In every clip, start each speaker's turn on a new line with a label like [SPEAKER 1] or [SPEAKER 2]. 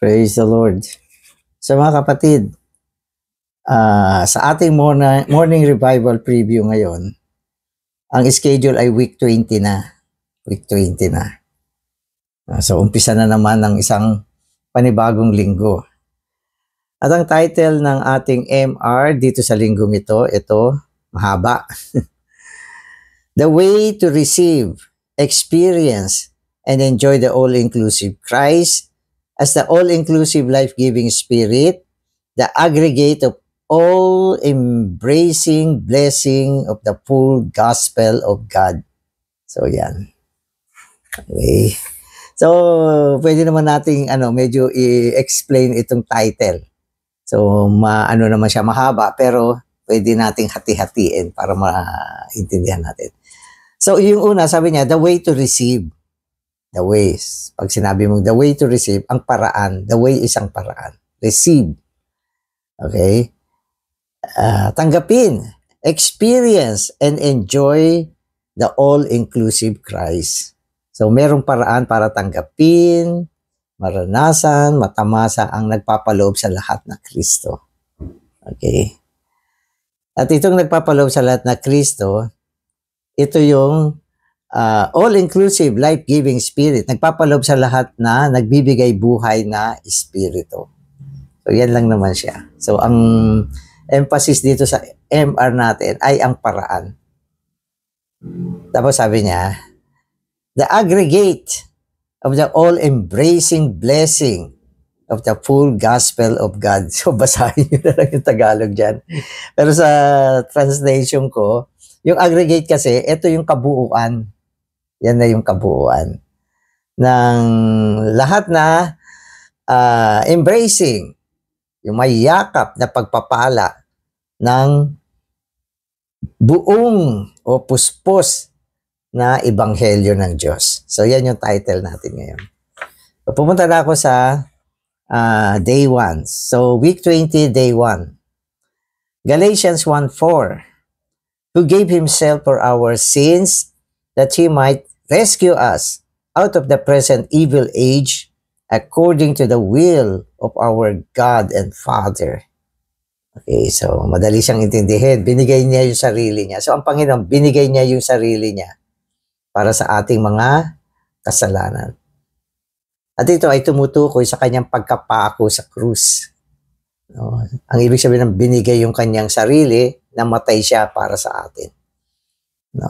[SPEAKER 1] Praise the Lord. So mga kapatid, sa ating morning revival preview ngayon, ang schedule ay week 20 na. Week 20 na. So umpisa na naman ng isang panibagong linggo. At ang title ng ating MR dito sa linggong ito mahaba. The way to receive, experience, and enjoy the all-inclusive Christ as the all-inclusive life-giving Spirit, the aggregate of all-embracing blessing of the full gospel of God. So, yan. Okay. So, pwede naman nating medyo i-explain itong title. So, naman siya mahaba, pero pwede nating hati-hatiin para maintindihan natin. So, yung una, sabi niya, the way to receive. The ways. Pag sinabi mong the way to receive, ang paraan. The way is ang paraan. Receive. Okay? Tanggapin, experience, and enjoy the all-inclusive Christ. So, merong paraan para tanggapin, maranasan, matamasa ang nagpapaloob sa lahat na Kristo. Okay? At itong nagpapaloob sa lahat na Kristo, ito yung all-inclusive, life-giving Spirit. Nagpapaloob sa lahat na nagbibigay buhay na Espiritu. So, yan lang naman siya. So, ang emphasis dito sa MR natin ay ang paraan. Tapos sabi niya, the aggregate of the all-embracing blessing of the full gospel of God. So, basahin nyo na lang yung Tagalog dyan. Pero sa translation ko, yung aggregate kasi, ito yung kabuuan. Yan na yung kabuuan ng lahat na embracing, yung may yakap na pagpapala ng buong o puspos na ebanghelyo ng Diyos. So, yan yung title natin ngayon. So, pumunta na ako sa day 1. So, week 20, day 1. Galatians 1:4. Who gave himself for our sins that he might rescue us out of the present evil age according to the will of our God and Father. Okay, so madali siyang intindihin. Binigay niya yung sarili niya. So ang Panginoon, binigay niya yung sarili niya para sa ating mga kasalanan. At ito ay tumutukoy sa kanyang pagkapako sa krus. No? Ang ibig sabihin ng binigay yung kanyang sarili, namatay siya para sa atin. No?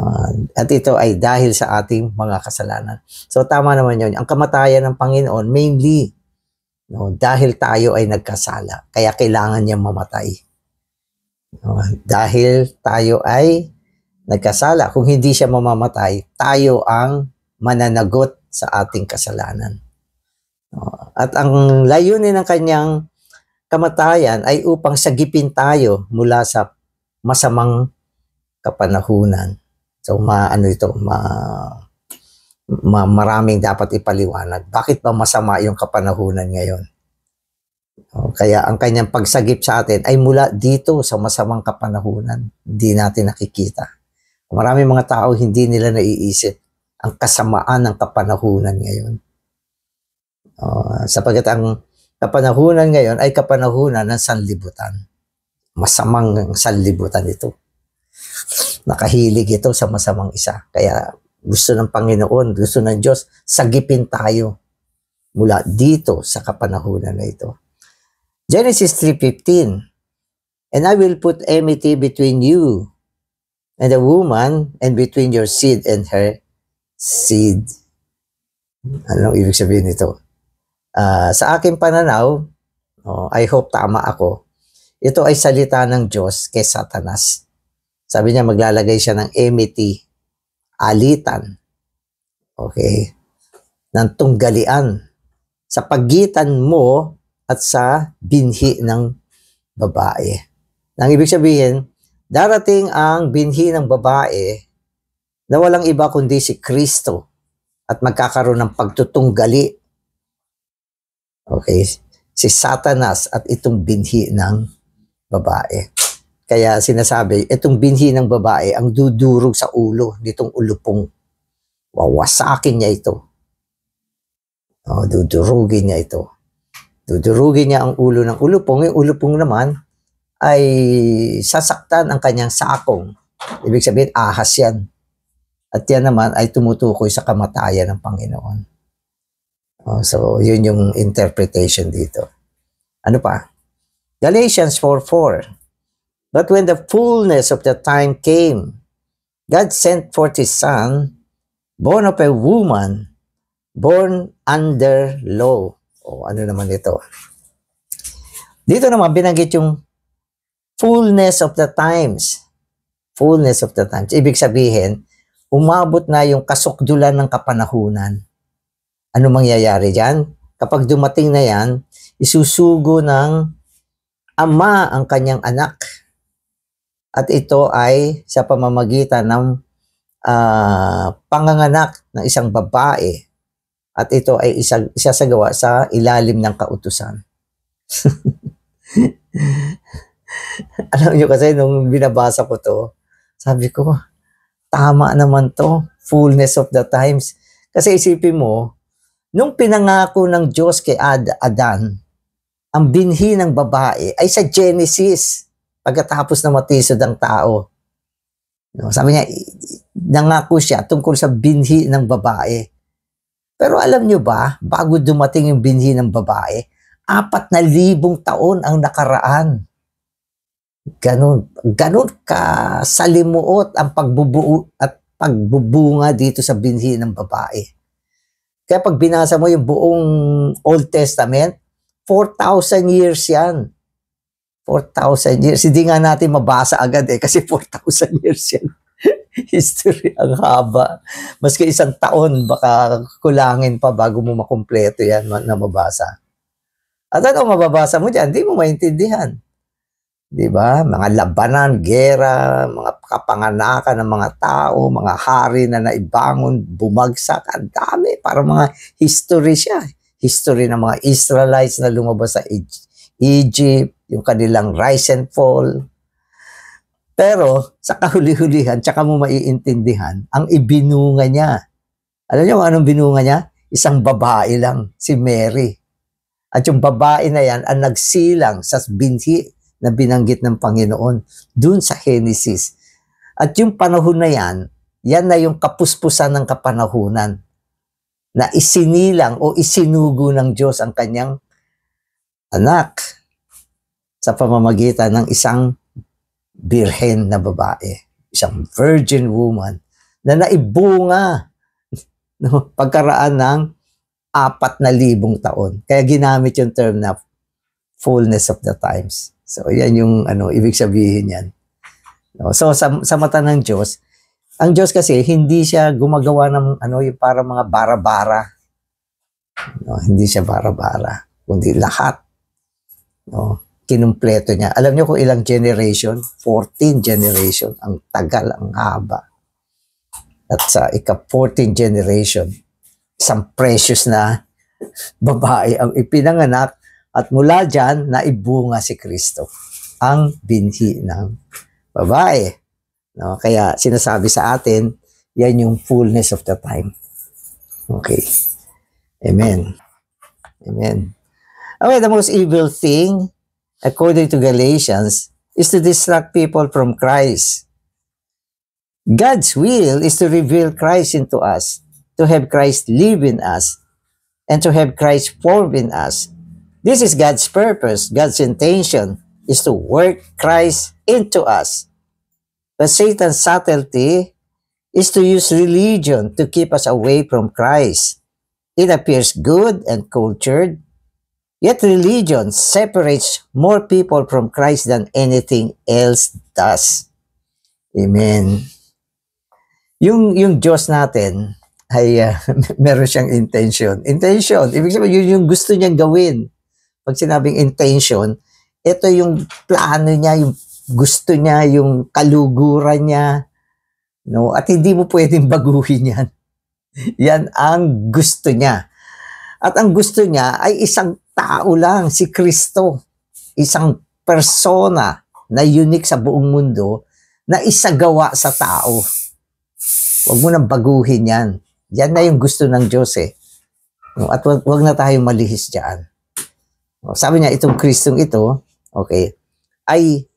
[SPEAKER 1] At ito ay dahil sa ating mga kasalanan. So tama naman yun. Ang kamatayan ng Panginoon, mainly, no, dahil tayo ay nagkasala. Kaya kailangan niya mamatay. No? Dahil tayo ay nagkasala. Kung hindi siya mamamatay, tayo ang mananagot sa ating kasalanan. No? At ang layunin ng kanyang kamatayan ay upang sagipin tayo mula sa masamang kapanahunan. So, maraming dapat ipaliwanag. Bakit ba masama yung kapanahunan ngayon? Kaya ang kanyang pagsagip sa atin ay mula dito sa masamang kapanahunan. Hindi natin nakikita. Maraming mga tao hindi nila naiisip ang kasamaan ng kapanahunan ngayon. Sapagkat ang kapanahunan ngayon ay kapanahunan ng sanlibutan. Masamang sanlibutan ito. Nakahilig ito sa masamang isa. Kaya gusto ng Panginoon, gusto ng Diyos, sagipin tayo mula dito sa kapanahunan na ito. Genesis 3:15. And I will put enmity between you and the woman and between your seed and her seed. Anong ibig sabihin nito? Sa aking pananaw, I hope tama ako, ito ay salita ng Diyos kay Satanas. Sabi niya maglalagay siya ng enmity, alitan, okay, ng tunggalian sa pagitan mo at sa binhi ng babae. Ang ibig sabihin, darating ang binhi ng babae na walang iba kundi si Kristo at magkakaroon ng pagtutunggali. Okay, si Satanas at itong binhi ng babae. Kaya sinasabi, itong binhi ng babae ang dudurog sa ulo nitong ulupong. Wawasakin niya ito. Dudurugin niya ito. Dudurugin niya ang ulo ng ulupong. Yung ulupong naman ay sasaktan ang kanyang sakong. Ibig sabihin, ahas yan. At yan naman ay tumutukoy sa kamatayan ng Panginoon. So, yun yung interpretation dito. Ano pa? Galatians 4:4. But when the fullness of the time came, God sent forth His Son, born of a woman, born under law. Ano naman ito? Dito naman binanggit yung fullness of the times. Fullness of the times. Ibig sabihin, umabot na yung kasukdulan ng kapanahunan. Ano mangyayari dyan? Kapag dumating na yan, isusugo ng ama ang kanyang anak. At ito ay sa pamamagitan ng panganganak ng isang babae. At ito ay isasagawa sa ilalim ng kautusan. Alam nyo kasi, nung binabasa ko to, sabi ko, tama naman to, fullness of the times. Kasi isipin mo, nung pinangako ng Diyos kay Adan, ang binhi ng babae ay sa Genesis, pagkatapos na matisod ang tao. Sabi niya, nangako siya tungkol sa binhi ng babae. Pero alam nyo ba, bago dumating yung binhi ng babae, 4,000 taon ang nakaraan. Ganun ka salimuot ang pagbubuo at pagbubunga dito sa binhi ng babae. Kaya pag binasa mo yung buong Old Testament, 4,000 years yan. 4,000 years. Hindi nga natin mabasa agad kasi 4,000 years yan. History ang haba. Maski isang taon, baka kulangin pa bago mo makumpleto yan na mabasa. At ano mababasa mo dyan? Hindi mo maintindihan. Diba? Mga labanan, gera, mga kapanganakan ng mga tao, mga hari na naibangon, bumagsak, ang dami. Para mga history siya. History ng mga Israelites na lumabas sa Egypt, yung kanilang rise and fall. Pero sa kahuli-hulihan, tsaka mo maiintindihan, ang ibinunga niya. Alam niyo anong binunga niya? Isang babae lang, si Mary. At yung babae na yan ang nagsilang sa binhi na binanggit ng Panginoon dun sa Genesis. At yung panahon na yan na yung kapuspusan ng kapanahunan na isinilang o isinugo ng Diyos ang kanyang anak sa pamamagitan ng isang birhen na babae, isang virgin woman na naibunga pagkaraan ng 4,000 taon. Kaya ginamit yung term na fullness of the times. So, yan yung ibig sabihin yan. So, sa mata ng Diyos, ang Diyos kasi, hindi siya gumagawa ng yung para mga bara-bara. Hindi siya bara-bara. Kundi lahat. Kinumpleto niya. Alam niyo kung ilang generation? 14 generation. Ang tagal, ang haba. At sa ika-14 generation, isang precious na babae ang ipinanganak. At mula dyan, naibunga si Kristo, ang binhi ng babae. Kaya sinasabi sa atin, yan yung fullness of the time. Okay. Amen. Amen. Okay, the most evil thing, according to Galatians, is to distract people from Christ. God's will is to reveal Christ into us, to have Christ live in us, and to have Christ form in us. This is God's purpose. God's intention is to work Christ into us. But Satan's subtlety is to use religion to keep us away from Christ. It appears good and cultured, yet religion separates more people from Christ than anything else does. Amen. Yung Diyos natin ay meron siyang intention. Intention, ibig sabihin yun yung gusto niyang gawin. Pag sinabing intention, ito yung plano niya, yung gusto niya, yung kaluguran niya. At hindi mo pwedeng baguhin yan. Yan ang gusto niya. At ang gusto niya ay isang tao lang, si Kristo. Isang persona na unique sa buong mundo na isagawa sa tao. Huwag mo nang baguhin yan. Yan na yung gusto ng Diyos . At wag na tayong malihis dyan. Sabi niya, itong Kristong ito, okay, ay,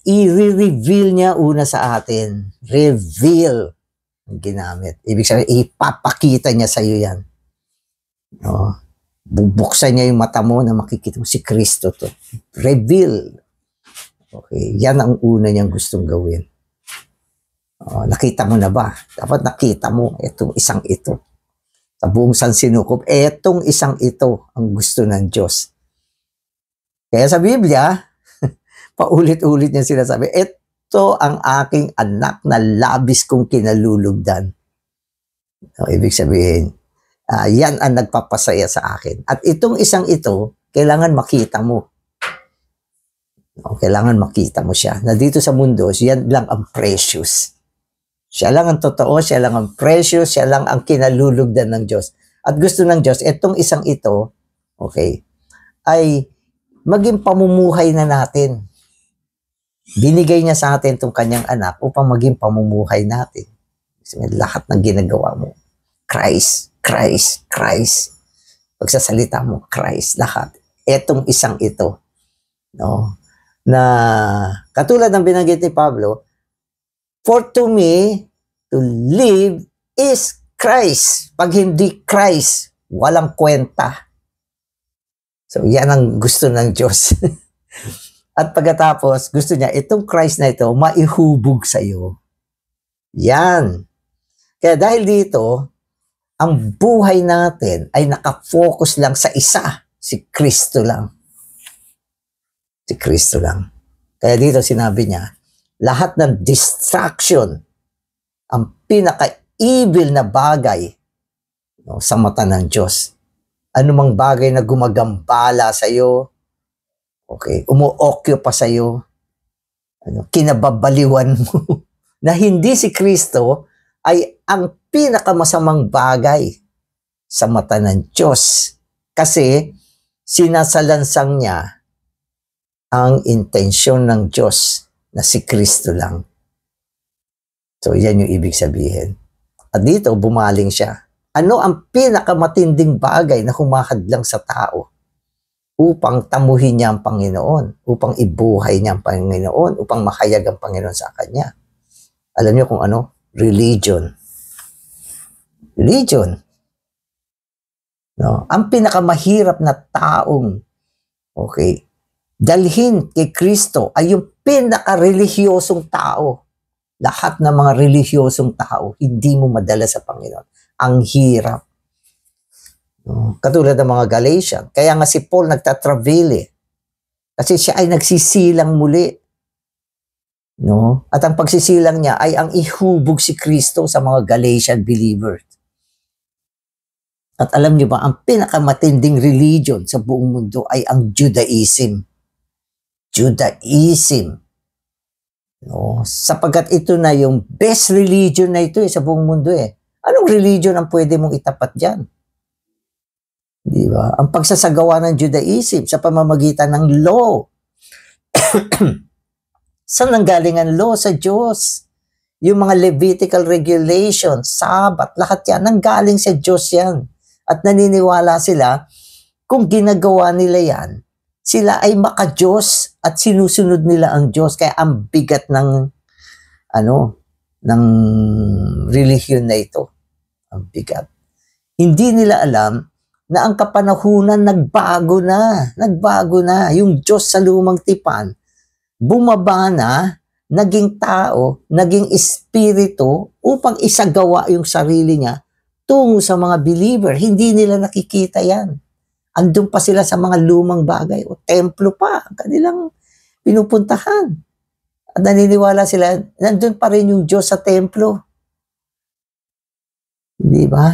[SPEAKER 1] i-reveal niya una sa atin. Reveal ang ginamit. Ibig sabihin, ipapakita niya sa iyo yan. No? Bubuksan niya yung mata mo na makikita mo si Kristo to. Reveal. Okay, yan ang una niyang gustong gawin. Nakita mo na ba? Dapat nakita mo itong isang ito. Sa buong sansinukob, etong isang ito ang gusto ng Diyos. Kaya sa Biblia, paulit-ulit niya sinasabi, ito ang aking anak na labis kong kinalulugdan. Ibig sabihin, yan ang nagpapasaya sa akin. At itong isang ito, kailangan makita mo. Kailangan makita mo siya. Na dito sa mundo, yan lang ang precious. Siya lang ang totoo, siya lang ang precious, siya lang ang kinalulugdan ng Diyos. At gusto ng Diyos, itong isang ito, okay, ay maging pamumuhay na natin. Binigay niya sa atin itong kanyang anak upang maging pamumuhay natin. Lahat ng ginagawa mo, Christ, Christ, Christ. Pagsasalita mo, Christ, lahat. Etong isang ito, no? Na katulad ng binanggit ni Pablo, for to me, to live is Christ. Pag hindi Christ, walang kwenta. So, yan ang gusto ng Diyos. At pagkatapos, gusto niya, itong Christ na ito, maihubog sa iyo. Yan. Kaya dahil dito, ang buhay natin ay nakafocus lang sa isa, si Kristo lang. Si Kristo lang. Kaya dito sinabi niya, lahat ng distraction, ang pinaka-evil na bagay, no, sa mata ng Diyos. Anumang bagay na gumagambala sa iyo, okay, umuokyo pa sa iyo, kinababaliwan mo, na hindi si Kristo ay ang pinakamasamang bagay sa mata ng Diyos. Kasi sinasalansang niya ang intensyon ng Diyos na si Kristo lang. So, yan yung ibig sabihin. At dito, bumaling siya. Ano ang pinakamatinding bagay na humahadlang sa tao upang tamuhin niya ang Panginoon, upang ibuhay niya ang Panginoon, upang mahayag ang Panginoon sa kanya? Alam niyo kung ano? Religion. Religion. No? Ang pinakamahirap na taong, okay, dalhin kay Kristo ay yung pinaka-relihiyosong tao. Lahat ng mga relihiyosong tao, hindi mo madala sa Panginoon. Ang hirap. No? Katulad ng mga Galatian. Kaya nga si Paul nagtatravel eh. Kasi siya ay nagsisilang muli. No? At ang pagsisilang niya ay ang ihubog si Kristo sa mga Galatian believers. At alam niyo ba, ang pinakamatinding religion sa buong mundo ay ang Judaism. Judaism. No? Sapagkat ito na yung best religion na ito sa buong mundo eh. Anong religion ang pwede mong itapat dyan? Di ba? Ang pagsasagawa ng Judaism sa pamamagitan ng law. Saan nanggaling ang law? Sa Diyos. Yung mga Levitical regulations, Sabbath, lahat yan, nanggaling sa Diyos yan. At naniniwala sila, kung ginagawa nila yan, sila ay maka-Diyos at sinusunod nila ang Diyos. Kaya ang bigat ng, ng relihiyon na ito. Ang bigat. Hindi nila alam na ang kapanahunan nagbago na. Nagbago na. Yung Diyos sa lumang tipan, bumaba na, naging tao, naging espiritu upang isagawa yung sarili niya tungo sa mga believer. Hindi nila nakikita yan. Andun pa sila sa mga lumang bagay o templo pa, kanilang pinupuntahan. At naniniwala sila, nandun pa rin yung Diyos sa templo. Di ba?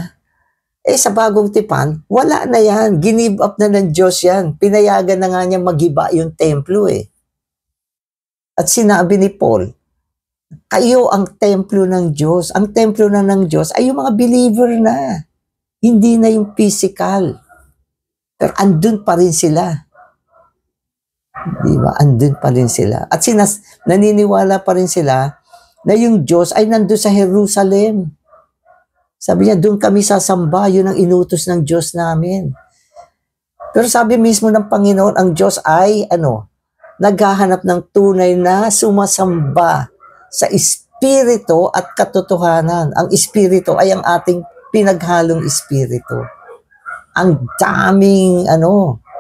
[SPEAKER 1] Sa bagong tipan, wala na yan. Give up na ng Diyos yan. Pinayagan na nga niya magiba yung templo eh. At sinabi ni Paul, kayo ang templo ng Diyos. Ang templo na ng Diyos ay yung mga believer na. Hindi na yung physical. Pero andun pa rin sila. Di ba? Andun pa rin sila. At naniniwala pa rin sila na yung Diyos ay nandun sa Jerusalem. Sabi niya, doon kami sasamba. Yun ang inutos ng Diyos namin. Pero sabi mismo ng Panginoon, ang Diyos ay, naghahanap ng tunay na sumasamba sa espiritu at katotohanan. Ang espiritu ay ang ating pinaghalong espiritu. Ang daming,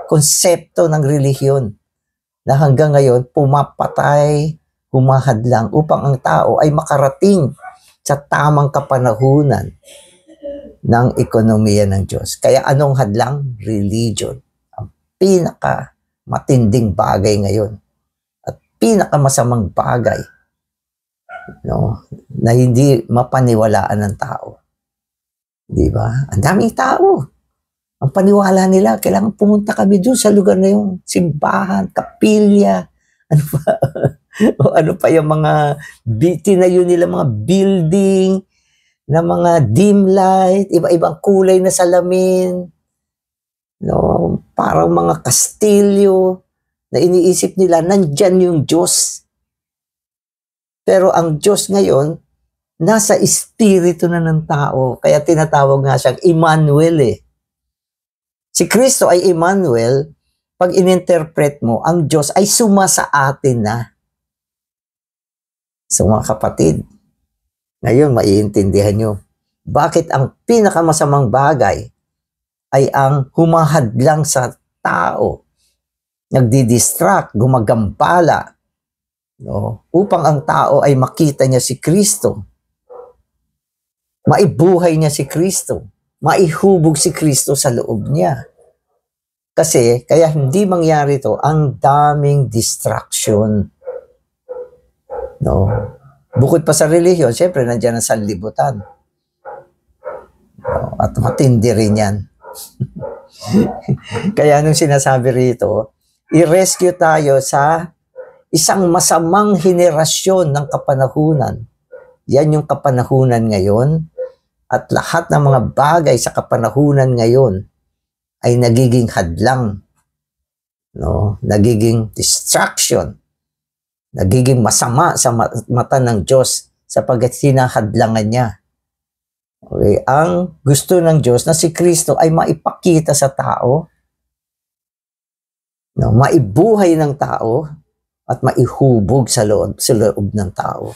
[SPEAKER 1] konsepto ng relihiyon na hanggang ngayon pumapatay, humahadlang upang ang tao ay makarating sa tamang kapanahunan ng ekonomiya ng Diyos. Kaya anong hadlang? Religion. Ang pinaka matinding bagay ngayon at pinakamasamang bagay na hindi mapaniwalaan ng tao. Di ba? Ang daming tao. Ang paniwala nila, kailangan pumunta kami doon sa lugar na yung simbahan, kapilya, ano pa yung mga tinayo nila mga building na mga dim light, iba-ibang kulay na salamin, parang mga kastilyo na iniisip nila nandyan yung Diyos. Pero ang Diyos ngayon nasa espiritu na ng tao, kaya tinatawag nga siyang Emmanuel. Si Kristo ay Emmanuel. Pag ininterpret mo, ang Diyos ay suma sa atin na. So mga kapatid, ngayon maiintindihan nyo, bakit ang pinakamasamang bagay ay ang humahadlang sa tao, nagdidistract, gumagambala, upang ang tao ay makita niya si Kristo, maibuhay niya si Kristo, maihubog si Kristo sa loob niya. Kasi, kaya hindi mangyari to, ang daming distraction. Bukod pa sa relihiyon, syempre nandiyan ang sanlibutan. At matindi rin yan. Kaya nung sinasabi rito, i-rescue tayo sa isang masamang henerasyon ng kapanahunan. Yan yung kapanahunan ngayon. At lahat ng mga bagay sa kapanahunan ngayon ay nagiging hadlang, nagiging distraction, nagiging masama sa mata ng Diyos sapagkat hinahadlangan niya. Okay? Ang gusto ng Diyos na si Kristo ay maipakita sa tao, maibuhay ng tao, at maihubog sa loob ng tao.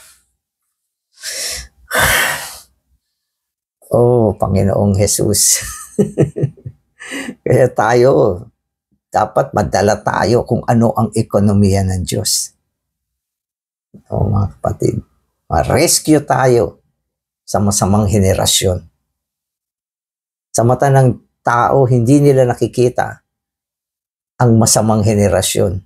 [SPEAKER 1] Oh, Panginoong Jesus. Kaya tayo, dapat madala tayo kung ano ang ekonomiya ng Diyos. Mga kapatid, ma-rescue tayo sa masamang henerasyon. Sa mata ng tao, hindi nila nakikita ang masamang henerasyon.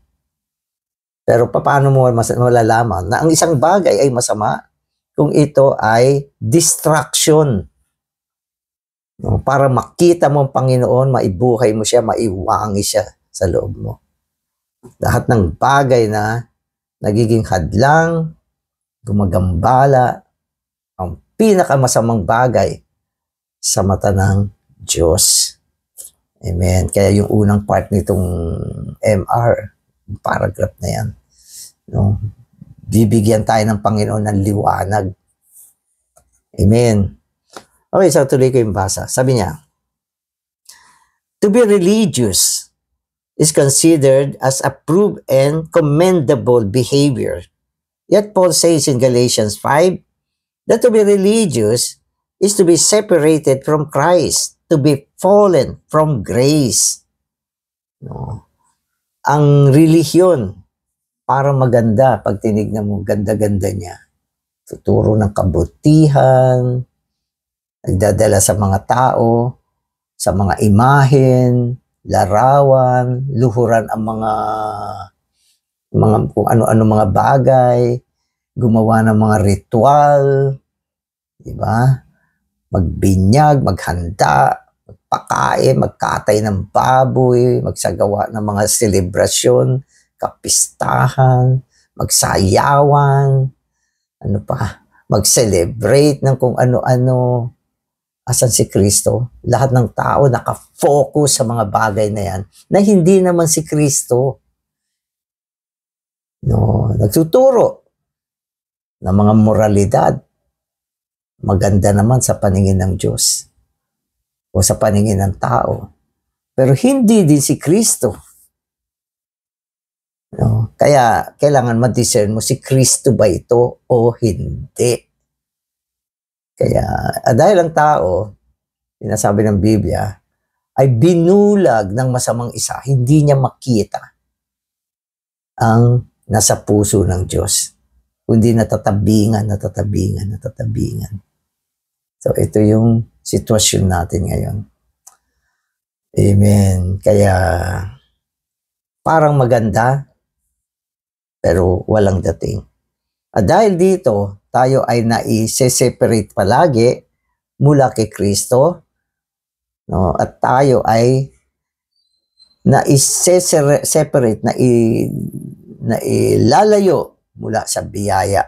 [SPEAKER 1] Pero paano mo malalaman na ang isang bagay ay masama kung ito ay distraction? Para makita mo ang Panginoon, maibuhay mo siya, maiwangi siya sa loob mo. Lahat ng bagay na nagiging hadlang, gumagambala, ang pinakamasamang bagay sa mata ng Diyos. Amen. Kaya yung unang part nitong MR, paragraph na yan, bibigyan tayo ng Panginoon ng liwanag. Amen. Okay, so tuloy ko yung basa. Sabi niya, to be religious is considered as approved and commendable behavior. Yet Paul says in Galatians 5 that to be religious is to be separated from Christ, to be fallen from grace. Ang relihiyon, parang maganda pag tinignan mo, ganda-ganda niya. Tuturo ng kabutihan, nagdadala sa mga tao, sa mga imahen, larawan, luhuran ang mga kung ano-ano mga bagay, gumawa ng mga ritual, di ba? Magbinyag, maghanda, magpakain, magkatay ng baboy, magsagawa ng mga selebrasyon, kapistahan, magsayawan, mag-celebrate ng kung ano-ano. Asan si Kristo? Lahat ng tao nakafocus sa mga bagay na yan na hindi naman si Kristo. Nagtuturo ng mga moralidad. Maganda naman sa paningin ng Diyos o sa paningin ng tao. pero hindi din si Kristo. No? Kaya kailangan ma-discern mo si Kristo ba ito o hindi. Kaya dahil ang tao, sinasabi ng Biblia, ay binulag ng masamang isa, hindi niya makita ang nasa puso ng Diyos. Kundi natatabingan. So ito yung sitwasyon natin ngayon. Amen. Kaya parang maganda, pero walang dating. At dahil dito, tayo ay nai-separate palagi mula kay Kristo, no? At tayo ay nai-separate, nailalayo mula sa biyaya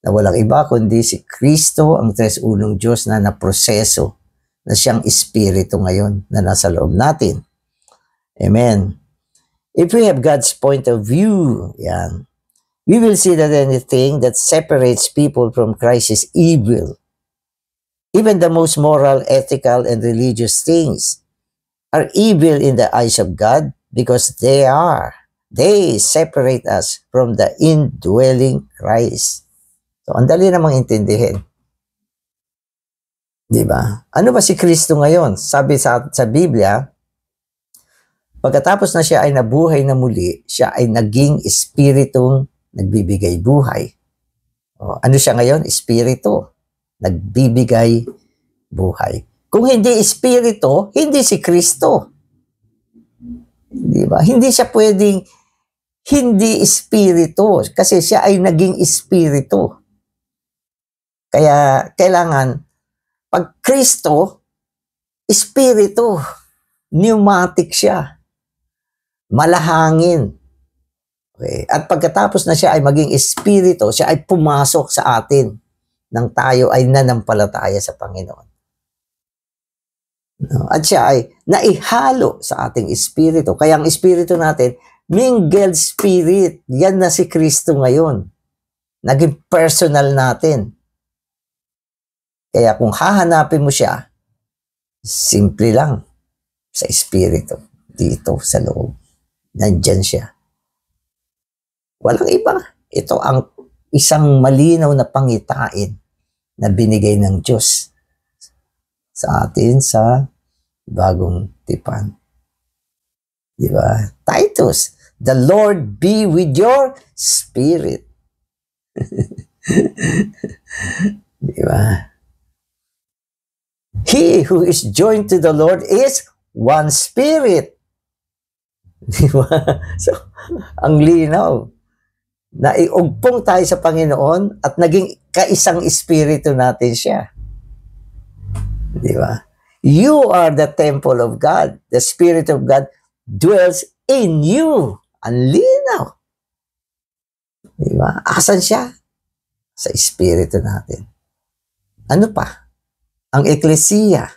[SPEAKER 1] na walang iba kundi si Kristo, ang tres-unong Diyos na naproseso, na siyang Espiritu ngayon na nasa loob natin. Amen. If we have God's point of view, yan, we will see that anything that separates people from Christ is evil. Even the most moral, ethical, and religious things are evil in the eyes of God because they separate us from the indwelling Christ. So, ang dali namang intindihin. Diba? Ano ba si Kristo ngayon? Sabi sa Biblia, pagkatapos na siya ay nabuhay na muli, siya ay naging espiritong nagbibigay buhay. O, ano siya ngayon? Espiritu. Nagbibigay buhay. Kung hindi espiritu, hindi si Kristo. Diba? Hindi siya pwedeng hindi espiritu kasi siya ay naging espiritu. Kaya kailangan pag Kristo, espiritu, pneumatic siya, malahangin. Okay. At pagkatapos na siya ay maging espiritu, siya ay pumasok sa atin nang tayo ay nanampalataya sa Panginoon. No? At siya ay naihalo sa ating espiritu. Kaya ang espiritu natin, mingled spirit, yan na si Kristo ngayon. Naging personal natin. Kaya kung hahanapin mo siya, simple lang, sa espiritu, dito sa loob. Nandyan siya. Walang iba. Ito ang isang malinaw na pangitain na binigay ng Diyos sa atin sa bagong tipan. Diba? Titus, the Lord be with your spirit. Diba? He who is joined to the Lord is one spirit. Diba? So, ang linaw. Naiugpong tayo sa Panginoon at naging kaisang espiritu natin siya. Diba? You are the temple of God. The Spirit of God dwells in you. Ang linaw. Diba? Asan siya? Sa espiritu natin. Ano pa? Ang Eklesiya,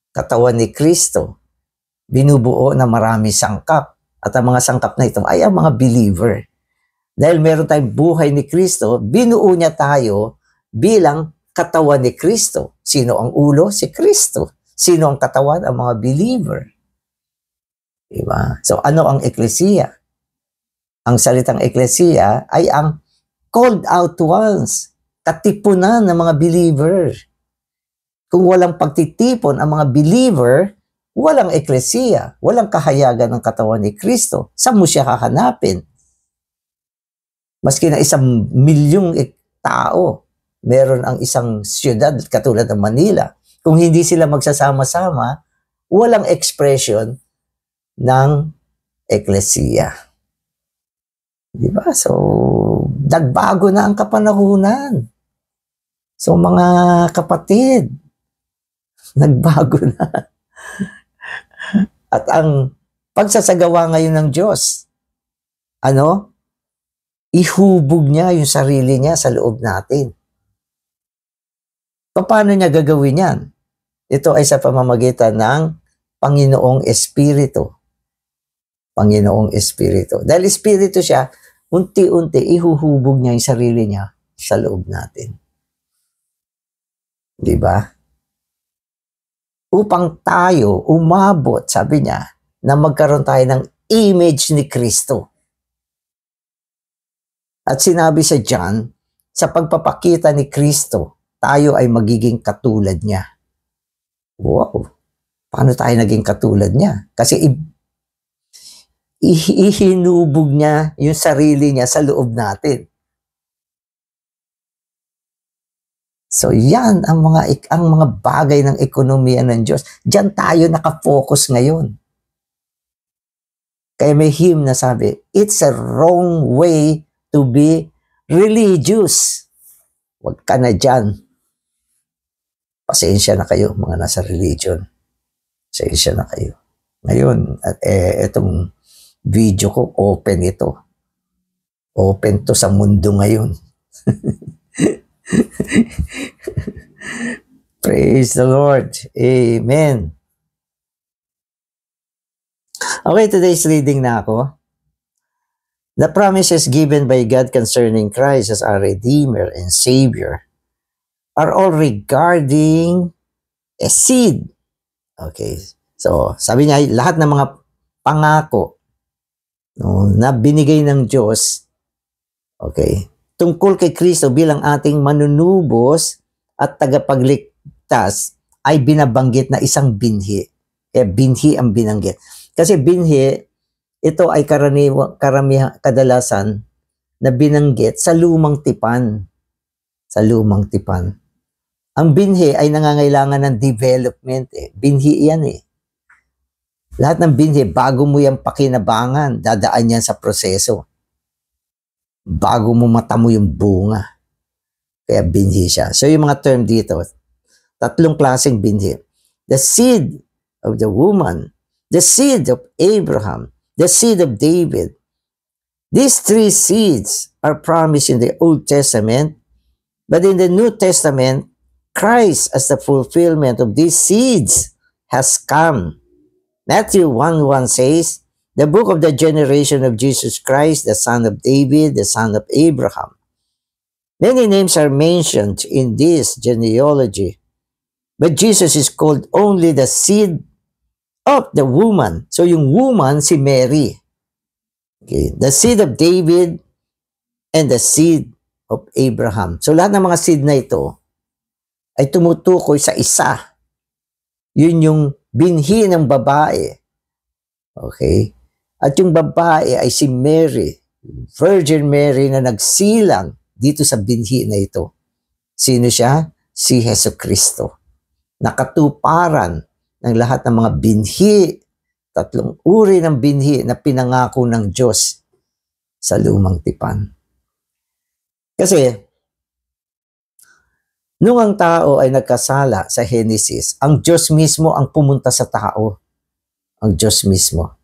[SPEAKER 1] katawan ni Kristo, binubuo na marami sangkap. At ang mga sangkap na ito ay ang mga believer. Dahil meron tayong buhay ni Kristo, binuo niya tayo bilang katawan ni Kristo. Sino ang ulo? Si Kristo. Sino ang katawan? Ang mga believer. Diba? So ano ang Eklesiya? Ang salitang Eklesiya ay ang called out ones. Katipunan ng mga believer. Kung walang pagtitipon ang mga believer, walang eklesiya, walang kahayagan ng katawan ni Kristo. Saan mo siya hahanapin? Maski na 1 milyong tao, meron ang isang siyudad katulad ng Manila. Kung hindi sila magsasama-sama, walang expression ng eklesiya. Diba? So, nagbago na ang kapanahunan. So, mga kapatid, nagbago na. At ang pagsasagawa ngayon ng Diyos, ihubog niya yung sarili niya sa loob natin. Paano niya gagawin yan? Ito ay sa pamamagitan ng Panginoong Espiritu. Panginoong Espiritu. Dahil Espiritu siya, unti-unti ihuhubog niya yung sarili niya sa loob natin. Diba? upang tayo umabot, sabi niya, na magkaroon tayo ng image ni Kristo. At sinabi sa John, sa pagpapakita ni Kristo, tayo ay magiging katulad niya. Wow! Paano tayo naging katulad niya? Kasi ihinubog niya yung sarili niya sa loob natin. So yan ang mga bagay ng ekonomiya ng Diyos. Diyan tayo nakafocus ngayon. Kaya may hymn na sabi, it's a wrong way to be religious. Huwag ka na dyan. Pasensya na kayo, mga nasa religion. Pasensya na kayo. Ngayon, itong video ko, open ito. Open to sa mundo ngayon. Praise the Lord. Amen. Okay, today's reading na ako. The promises given by God concerning Christ as our Redeemer and Savior are all regarding a seed. Okay. So, sabi niya, lahat ng mga pangako na binigay ng Diyos, okay, tungkol kay Kristo bilang ating manunubos at tagapagligtas ay binabanggit na isang binhi. Kaya binhi ang binanggit. Kasi binhi, ito ay kadalasan na binanggit sa lumang tipan. Sa lumang tipan. Ang binhi ay nangangailangan ng development. Binhi yan . Lahat ng binhi, bago mo yan pakinabangan, dadaan yan sa proseso. Bago mo matamo yung bunga. Kaya binhi siya. So yung mga term dito, tatlong klaseng binhi. The seed of the woman, the seed of Abraham, the seed of David. These three seeds are promised in the Old Testament, but in the New Testament, Christ as the fulfillment of these seeds has come. Matthew 1:1 says, the book of the generation of Jesus Christ, the son of David, the son of Abraham. Many names are mentioned in this genealogy, but Jesus is called only the seed of the woman. So yung woman, si Mary. Okay. The seed of David and the seed of Abraham. So lahat ng mga seed na ito ay tumutukoy sa isa. Yun yung binhi ng babae. Okay? At yung babae ay si Mary, Virgin Mary na nagsilang dito sa binhi na ito. Sino siya? Si Jesucristo. Nakatuparan ng lahat ng mga binhi, tatlong uri ng binhi na pinangako ng Diyos sa lumang tipan. Kasi, nung ang tao ay nagkasala sa Genesis, ang Diyos mismo ang pumunta sa tao. Ang Diyos mismo.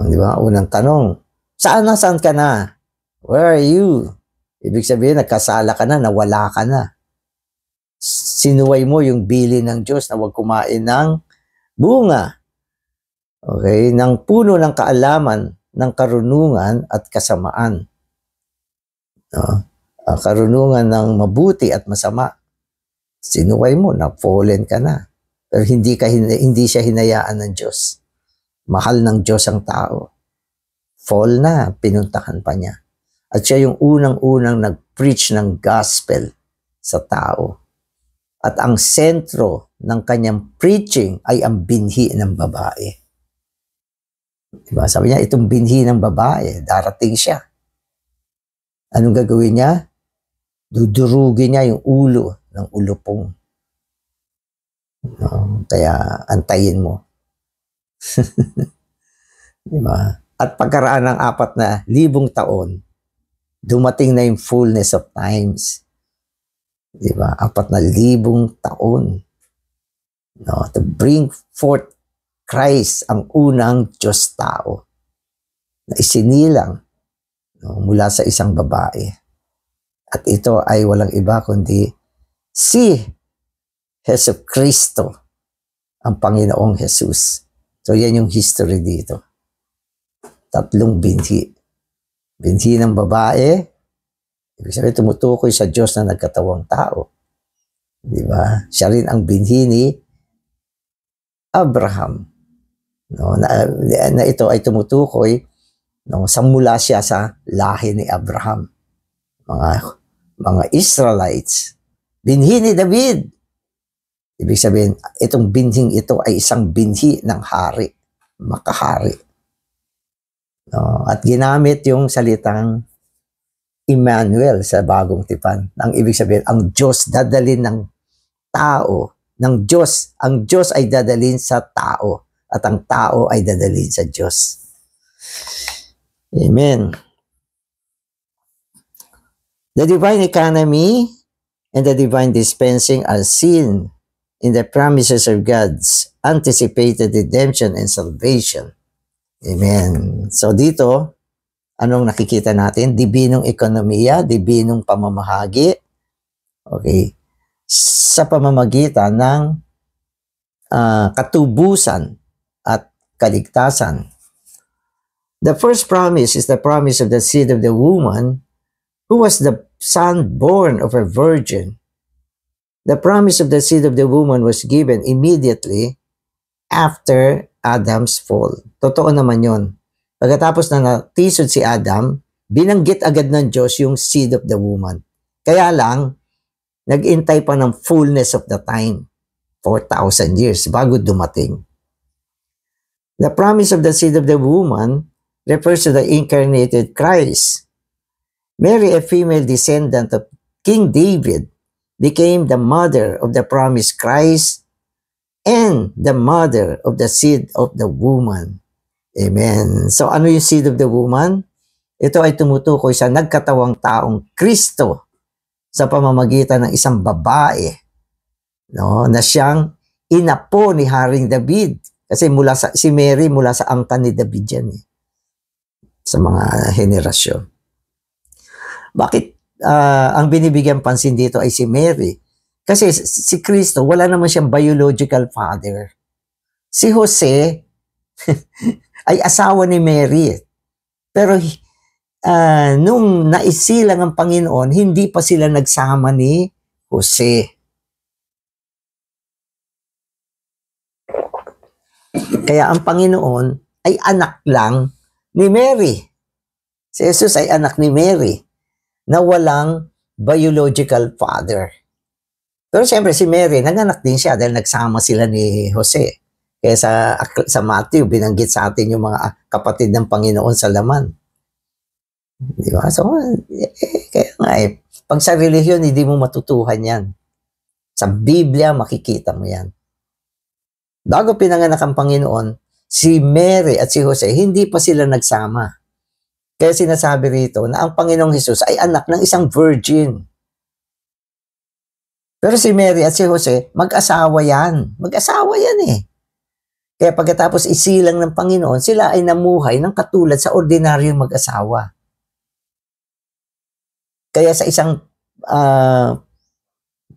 [SPEAKER 1] Di ba? Unang tanong, saan ka na? Where are you? Ibig sabihin, nagkasala ka na, nawala ka na. Sinuway mo yung bilin ng Diyos na huwag kumain ng bunga. Okay? Ng puno ng kaalaman, ng karunungan at kasamaan. Karunungan ng mabuti at masama. Sinuway mo, na-fallen ka na. Pero hindi siya hinayaan ng Diyos. Mahal ng Diyos ang tao. Fall na, pinuntahan pa niya. At siya yung unang-unang nag-preach ng gospel sa tao. At ang sentro ng kanyang preaching ay ang binhi ng babae. Diba? Sabi niya, itong binhi ng babae, darating siya. Anong gagawin niya? Dudurugin niya yung ulo ng ulupong. Kaya antayin mo. Diba? At pagkaraan ng 4,000 taon, dumating na yung fullness of times. Diba? 4,000 taon. To bring forth Christ, ang unang Diyos tao, na isinilang mula sa isang babae. At ito ay walang iba kundi si Jesucristo, ang Panginoong Jesus. So yan yung history dito. 3 binhi. Binhi ng babae, ibig sabihin tumutukoy sa Diyos na nagkatawang tao. Di ba? Siya rin ang binhi ni Abraham. No, na ito ay tumutukoy, no, sa mula siya sa lahi ni Abraham. Mga Israelites. Binhi ni David. Ibig sabihin, itong binhing ito ay isang binhi ng hari, makahari. No, at ginamit yung salitang Emmanuel sa Bagong Tipan. Ang ibig sabihin, ang Diyos dadalhin ng tao, ng Diyos. Ang Diyos ay dadalhin sa tao at ang tao ay dadalhin sa Diyos. Amen. The divine economy and the divine dispensing are seen in the promises of God's anticipated redemption and salvation. Amen. So dito, anong nakikita natin? Dibinong ekonomiya, dibinong pamamahagi. Okay. Sa pamamagitan ng katubusan at kaligtasan. The first promise is the promise of the seed of the woman who was the son born of a virgin. The promise of the seed of the woman was given immediately after Adam's fall. Totoo naman yon. Pagkatapos na natisod si Adam, binanggit agad ng Diyos yung seed of the woman. Kaya lang, nag-intay pa ng fullness of the time, 4,000 years, bago dumating. The promise of the seed of the woman refers to the incarnated Christ. Mary, a female descendant of King David, became the mother of the promised Christ and the mother of the seed of the woman. Amen. So ano yung seed of the woman? Ito ay tumutukoy sa nagkatawang taong Kristo sa pamamagitan ng isang babae, no, na siyang inapo ni Haring David. Kasi si Mary mula sa angkan ni David yan sa mga henerasyon. Bakit ang binibigyan pansin dito ay si Mary? Kasi si Kristo, wala naman siyang biological father. Si Jose ay asawa ni Mary. Pero nung naisilang ang Panginoon, hindi pa sila nagsama ni Jose. Kaya ang Panginoon ay anak lang ni Mary. Si Jesus ay anak ni Mary na walang biological father. Pero siyempre si Mary, nanganak din siya dahil nagsama sila ni Jose. Kaya sa Matthew, binanggit sa atin yung mga kapatid ng Panginoon sa laman. Di ba? So, kaya nga pag sa relihiyon, hindi mo matutuhan yan. Sa Biblia, makikita mo yan. Bago pinanganak ang Panginoon, si Mary at si Jose, hindi pa sila nagsama. Kaya sinasabi rito na ang Panginoong Hesus ay anak ng isang virgin. Pero si Mary at si Jose, mag-asawa yan. Mag-asawa yan Kaya pagkatapos isilang ng Panginoon, sila ay namuhay ng katulad sa ordinaryong mag-asawa. Kaya sa isang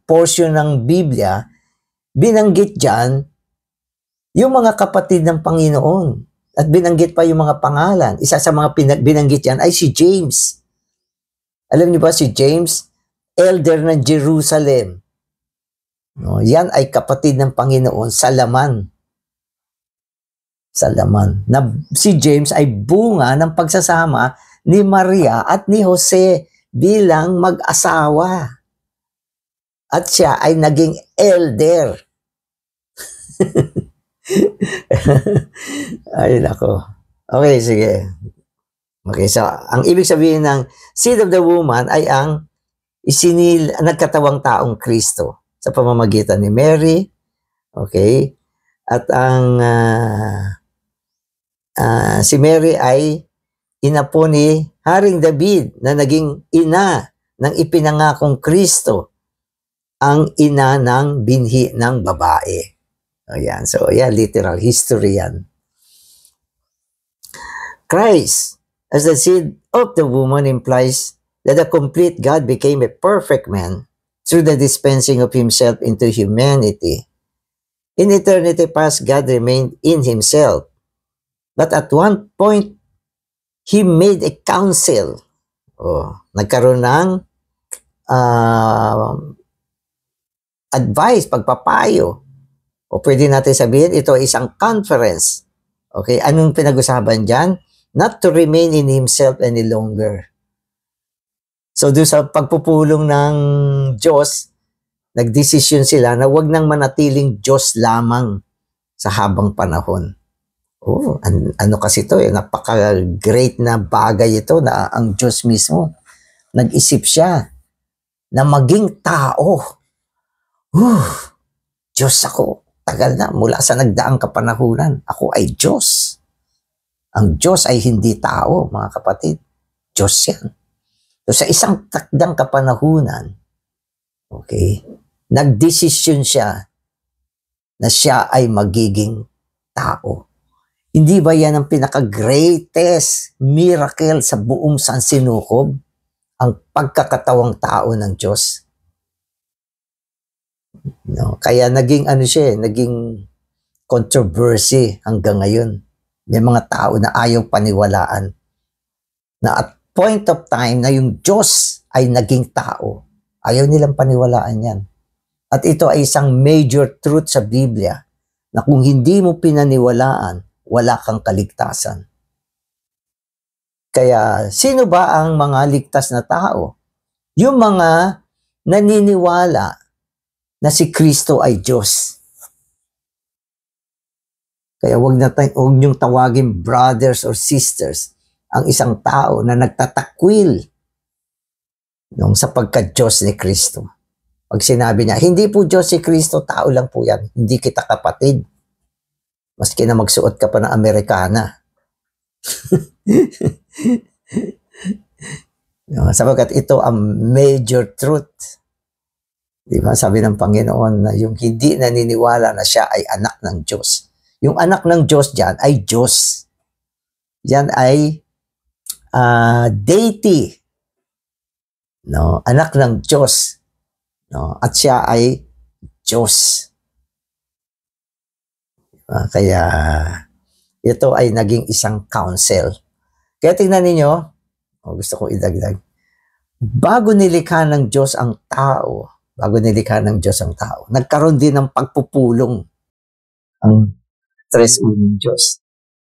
[SPEAKER 1] portion ng Biblia, binanggit dyan yung mga kapatid ng Panginoon. At binanggit pa yung mga pangalan. Isa sa mga binanggit yan ay si James. Alam niyo ba si James? Elder ng Jerusalem. No, yan ay kapatid ng Panginoon sa laman. Sa laman. Na si James ay bunga ng pagsasama ni Maria at ni Jose bilang mag-asawa. At siya ay naging elder. Ay, nako. Okay, sige. Okay, so ang ibig sabihin ng seed of the woman ay ang nagkatawang taong Kristo sa pamamagitan ni Mary. Okay? At ang si Mary ay inapo ni Haring David na naging ina ng ipinangakong Kristo, ang ina ng binhi ng babae. Ayan. So, literal history yan. Christ, as the seed of the woman, implies that the complete God became a perfect man through the dispensing of himself into humanity. In eternity past, God remained in himself. But at one point, he made a council. Nagkaroon ng advice, pagpapayo. O pwede natin sabihin, ito ay isang conference. Okay, anong pinag-usapan dyan? Not to remain in himself any longer. So doon sa pagpupulong ng Diyos, nagdesisyon sila na wag nang manatiling Diyos lamang sa habang panahon. Oh, ano kasi ito, napaka-great na bagay ito na ang Diyos mismo nag-isip siya na maging tao. Diyos ako. Tagal na, mula sa nagdaang kapanahunan, ako ay Diyos. Ang Diyos ay hindi tao, mga kapatid. Diyos yan. So sa isang takdang kapanahunan, okay, nagdesisyon siya na siya ay magiging tao. Hindi ba yan ang pinaka-greatest miracle sa buong sansinukob? Ang pagkakatawang tao ng Diyos. No? Kaya naging naging controversy hanggang ngayon. May mga tao na ayaw paniwalaan na at point of time na yung Diyos ay naging tao. Ayaw nilang paniwalaan yan. At ito ay isang major truth sa Biblia na kung hindi mo pinaniwalaan, wala kang kaligtasan. Kaya sino ba ang mga ligtas na tao? Yung mga naniniwala na si Kristo ay Diyos. Kaya huwag niyong tawagin brothers or sisters ang isang tao na nagtatakwil sa pagka-Diyos ni Kristo. Pag sinabi niya, hindi po Diyos si Kristo, tao lang po yan. Hindi kita kapatid. Maski na magsuot ka pa ng Amerikana. Sapagkat ito ang major truth. Diba? Sabi ng Panginoon na yung hindi naniniwala na siya ay anak ng Diyos. Yung anak ng Diyos dyan ay Diyos. Yan ay deity. No? Anak ng Diyos. No? At siya ay Diyos. Kaya ito ay naging isang council. Kaya tingnan ninyo, gusto kong idagdag, bago nilikha ng Diyos ang tao, nagkaroon din ng pagpupulong ang tres unang Diyos.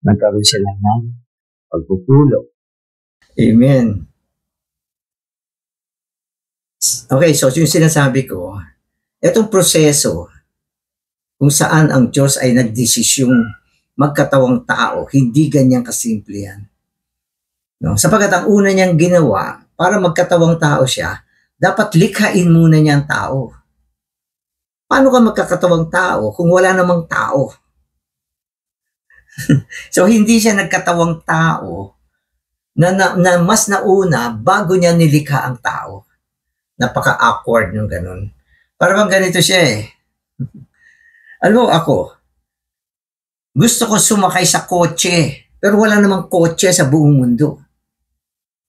[SPEAKER 1] Nagkaroon sila ng pagpupulong. Amen. Okay, so yung sinasabi ko, itong proseso kung saan ang Diyos ay nagdesisyong magkatawang tao, hindi ganyan kasimple yan. No? Sapagkat ang una niyang ginawa, para magkatawang tao siya, dapat likhain muna niya ang tao. Paano ka magkakatawang tao kung wala namang tao? So hindi siya nagkatawang tao na mas nauna bago niya nilikha ang tao. Napaka-awkward yung ganun. Para bang ganito siya eh. Alam mo ako, gusto ko sumakay sa kotse, pero wala namang kotse sa buong mundo.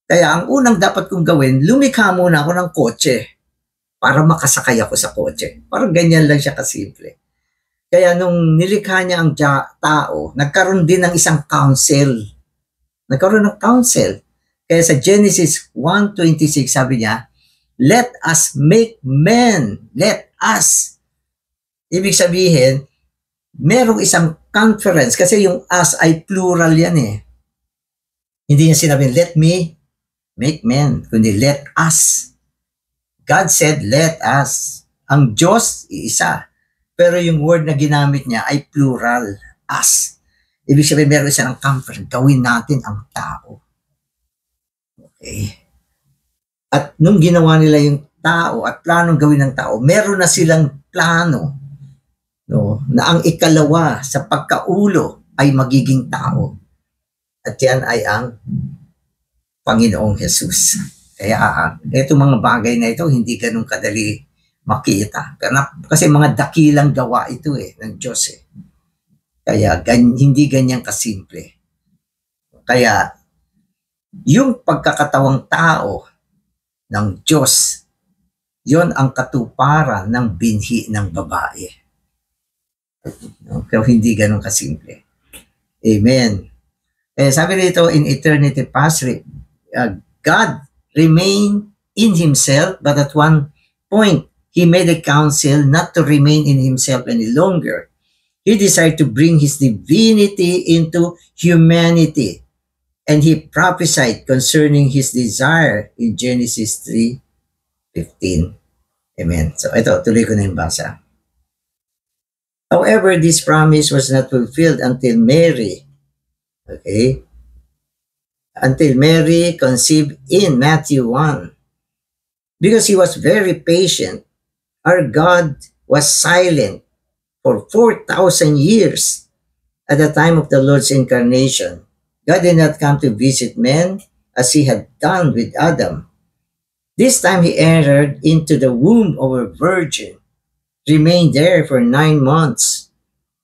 [SPEAKER 1] Kaya ang unang dapat kong gawin, lumikha muna ako ng kotse para makasakay ako sa kotse. Parang ganyan lang siya kasimple. Kaya nung nilikha niya ang tao, nagkaroon din ng isang council. Nagkaroon ng council. Kaya sa Genesis 1:26 sabi niya, let us make men. Let us. Ibig sabihin, merong isang conference kasi yung us ay plural yan eh. Hindi niya sinabing, let me make men, kundi let us. God said, let us. Ang Diyos, isa. Pero yung word na ginamit niya ay plural, us. Ibig sabihin, meron siya ng conference, gawin natin ang tao. Okay. At nung ginawa nila yung tao at planong gawin ng tao, meron na silang plano, no, na ang ikalawa sa pagkaulo ay magiging tao. At yan ay ang Panginoong Jesus. Kaya itong mga bagay na ito, hindi ganun kadali makita. Kasi mga dakilang gawa ito ng Diyos eh. Kaya hindi ganyan kasimple. Kaya yung pagkakatawang tao ng Diyos, yon ang katuparan ng binhi ng babae. Pero hindi ganun kasimple. Amen. Sabi dito, in eternity past, God remained in Himself, but at one point, he made a counsel not to remain in himself any longer. He desired to bring his divinity into humanity. And he prophesied concerning his desire in Genesis 3:15. Amen. So ito, tuloy ko na yung basa. However, this promise was not fulfilled until Mary, okay, until Mary conceived in Matthew 1. Because he was very patient, our God was silent for 4,000 years at the time of the Lord's incarnation. God did not come to visit men as he had done with Adam. This time he entered into the womb of a virgin, remained there for 9 months,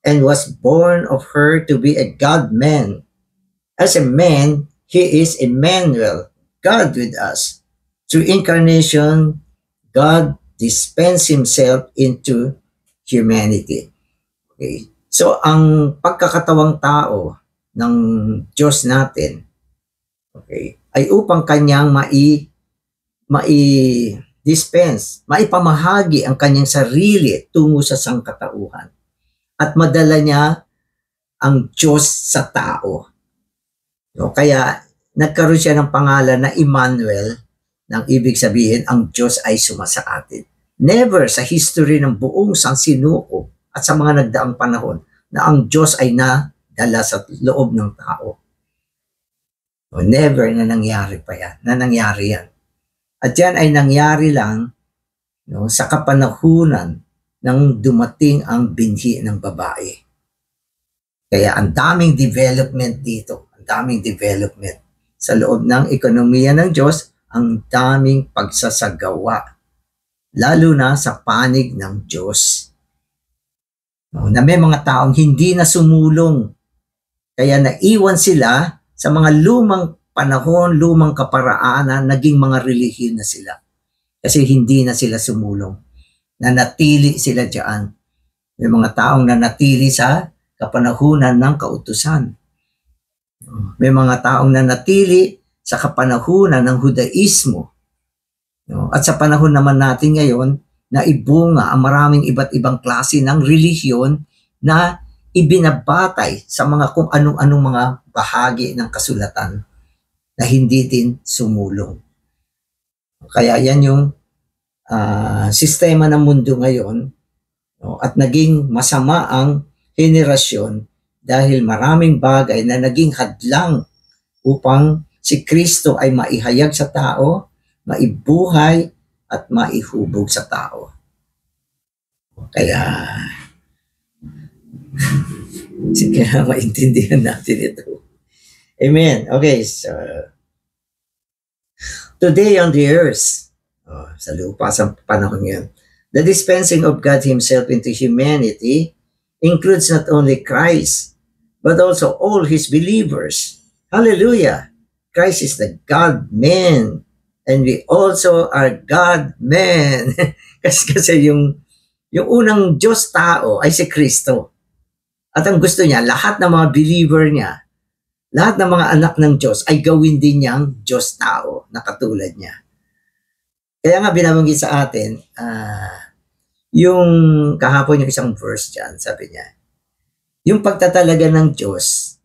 [SPEAKER 1] and was born of her to be a God-man. As a man, he is Emmanuel, God with us. Through incarnation, God dispensed himself into humanity. Okay. So, ang pagkakatawang tao ng Diyos natin, okay, ay upang kanyang mai-dispense, maipamahagi ang kanyang sarili tungo sa sangkatauhan. At madala niya ang Diyos sa tao. No, kaya nagkaroon siya ng pangalan na Emmanuel, nang ibig sabihin ang Diyos ay sumasa atin. Never sa history ng buong sansinuko at sa mga nagdaang panahon na ang Diyos ay nadala sa loob ng tao. No, never na nangyari pa yan, na nangyari yan. At yan ay nangyari lang, no, sa kapanahunan nang dumating ang binhi ng babae. Kaya ang daming development dito, ang daming development. Sa loob ng ekonomiya ng Diyos, ang daming pagsasagawa, lalo na sa panig ng Diyos. No, na may mga taong hindi na sumulong, kaya naiwan sila sa mga lumang panahon, lumang kaparaanan, naging mga relihiyon na sila. Kasi hindi na sila sumulong. Nanatili sila diyan. May mga taong nanatili sa kapanahunan ng kautusan. May mga taong nanatili sa kapanahunan ng Hudaismo. At sa panahon naman natin ngayon, na ibunga ang maraming iba't ibang klase ng relihiyon na ibinabatay sa mga kung anong-anong mga bahagi ng kasulatan na hindi din sumulong. Kaya yan yung sistema ng mundo ngayon, no? At naging masama ang henerasyon dahil maraming bagay na naging hadlang upang si Kristo ay maihayag sa tao, maibuhay at maihubog sa tao. Kaya sige na maintindihan natin ito. Amen. Okay, so today on the earth, sa lupa, sa panahon ngayon, the dispensing of God Himself into humanity includes not only Christ, but also all His believers. Hallelujah! Christ is the God-man, and we also are God-men. kasi yung unang Diyos-tao ay si Kristo. At ang gusto niya, lahat ng mga believer niya, lahat ng mga anak ng Diyos ay gawin din niyang Diyos-tao na katulad niya. Kaya nga binabanggit sa atin, yung kahapon yung isang verse dyan, sabi niya, yung pagtatalaga ng Diyos,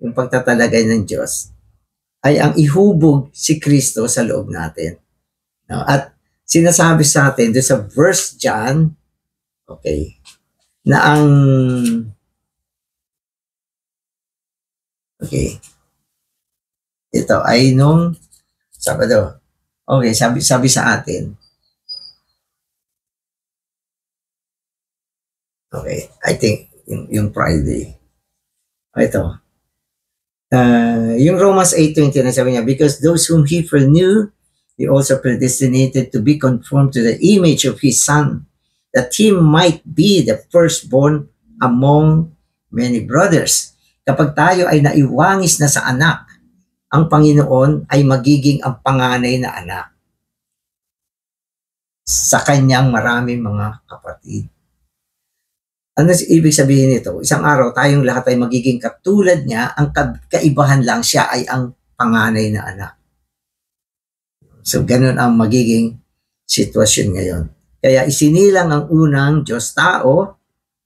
[SPEAKER 1] ay ang ihubog si Kristo sa loob natin. No? At sinasabi sa atin doon sa verse dyan, okay, na ang, okay, ito ay nung Sabado. Okay, sabi sa atin, okay, I think yung Friday. Ito. Yung Romans 8:20 na sabi niya, because those whom He foreknew, He also predestinated to be conformed to the image of His Son, that He might be the firstborn among many brothers. Kapag tayo ay naiwangis na sa anak, ang Panginoon ay magiging ang panganay na anak sa kanyang maraming mga kapatid. Ano ibig sabihin nito? Isang araw tayong lahat ay magiging katulad niya, ang kaibahan lang siya ay ang panganay na anak. So ganun ang magiging sitwasyon ngayon. Kaya isinilang ang unang Diyos-tao,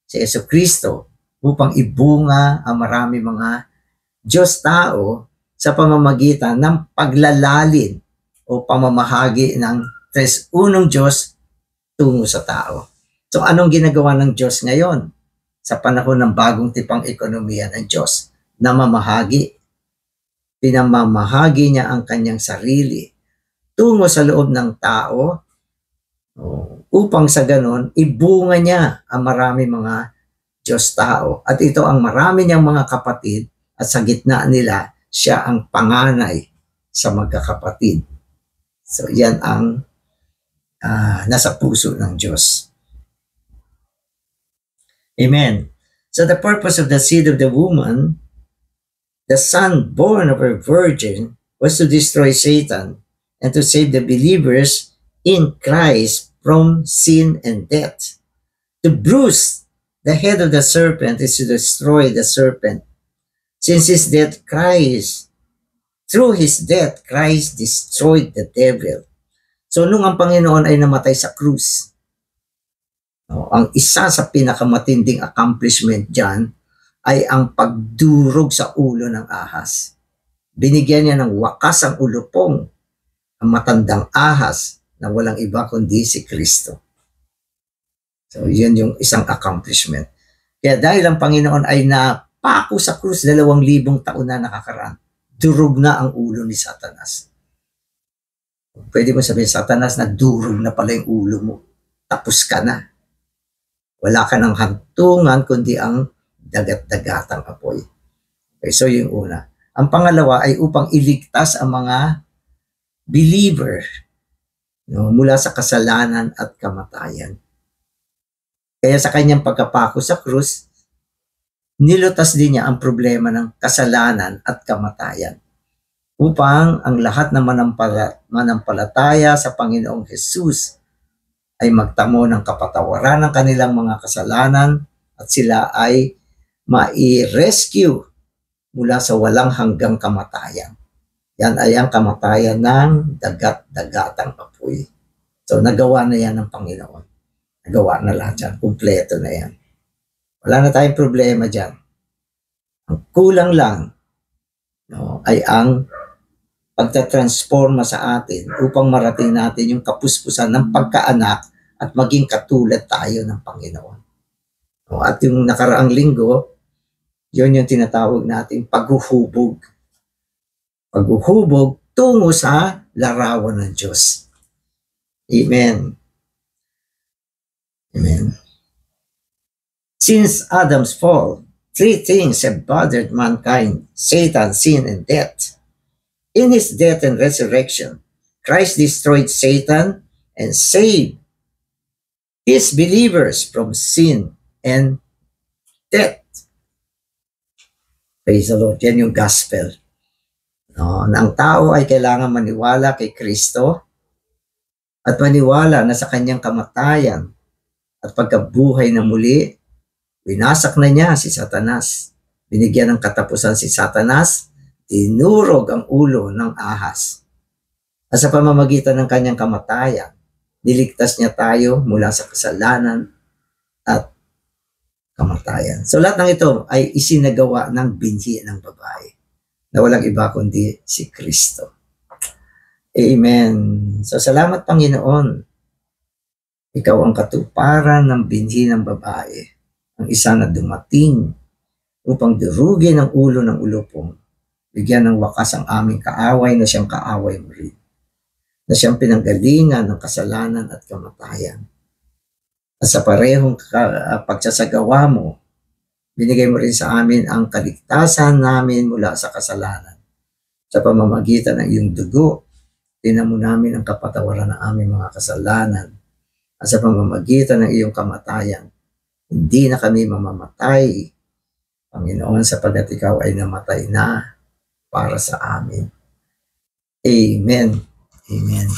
[SPEAKER 1] si Jesucristo, upang ibunga ang marami mga Diyos-tao sa pamamagitan ng paglalalin o pamamahagi ng tres-unong Diyos tungo sa tao. So anong ginagawa ng Diyos ngayon sa panahon ng bagong tipang ekonomiya ng Diyos? Namamahagi. Pinamamahagi niya ang kanyang sarili tungo sa loob ng tao upang sa ganon ibunga niya ang marami mga Diyos-tao. At ito ang marami niyang mga kapatid at sa gitna nila siya ang panganay sa magkakapatid. So yan ang nasa puso ng Diyos. Amen. So the purpose of the seed of the woman, the son born of a virgin, was to destroy Satan and to save the believers in Christ from sin and death. To bruise the head of the serpent is to destroy the serpent. Since his death, through his death, Christ destroyed the devil. So nung ang Panginoon ay namatay sa krus, ang isa sa pinakamatinding accomplishment dyan ay ang pagdurog sa ulo ng ahas. Binigyan niya ng wakas ang ulupong, ang matandang ahas na walang iba kundi si Kristo. So yun yung isang accomplishment. Kaya dahil ang Panginoon ay napako sa krus 2,000 taon na nakakaraan, durog na ang ulo ni Satanas. Pwede mo sabihin, Satanas, na durog na pala yung ulo mo. Tapos ka na. Wala ka ng hantungan kundi ang dagat-dagatang apoy. Okay, so yung una. Ang pangalawa ay upang iligtas ang mga believer mula sa kasalanan at kamatayan. Kaya sa kanyang pagkapako sa krus, nilutas din niya ang problema ng kasalanan at kamatayan upang ang lahat na manampalataya sa Panginoong Jesus ay magtamo ng kapatawaran ng kanilang mga kasalanan at sila ay mai-rescue mula sa walang hanggang kamatayan. Yan ay ang kamatayan ng dagat-dagatang apoy. So nagawa na yan ng Panginoon. Nagawa na lahat yan. Kumpleto na yan. Wala na tayong problema dyan. Ang kulang lang ay ang pagtatransforma sa atin upang marating natin yung kapuspusan ng pagkaanak at maging katulad tayo ng Panginoon. At yung nakaraang linggo, yun yung tinatawag natin paghuhubog. Paghuhubog tungo sa larawan ng Diyos. Amen. Amen. Since Adam's fall, 3 things have bothered mankind: Satan, sin, and death. In his death and resurrection, Christ destroyed Satan and saved his believers from sin and death. Praise the Lord. Yan yung gospel. Na ang tao ay kailangan maniwala kay Kristo at maniwala na sa kanyang kamatayan at pagkabuhay na muli, winasak na niya si Satanas. Binigyan ng katapusan si Satanas, tinurog ang ulo ng ahas. At sa pamamagitan ng kanyang kamatayan, niligtas niya tayo mula sa kasalanan at kamatayan. So lahat ng ito ay isinagawa ng binhi ng babae na walang iba kundi si Kristo. Amen. So salamat Panginoon. Ikaw ang katuparan ng binhi ng babae, ang isa na dumating upang durugin ang ulo ng ulupong, bigyan ng wakas ang aming kaaway na siyang kaaway mo rin, na siyang pinanggalingan ng kasalanan at kamatayan. At sa parehong pagsasagawa mo, binigay mo rin sa amin ang kaligtasan namin mula sa kasalanan. Sa pamamagitan ng iyong dugo, tinan mo namin ang kapatawaran ng aming mga kasalanan. At sa pamamagitan ng iyong kamatayan, hindi na kami mamamatay, Panginoon, sapagkat ikaw ay namatay na para sa amin. Amen. Amen.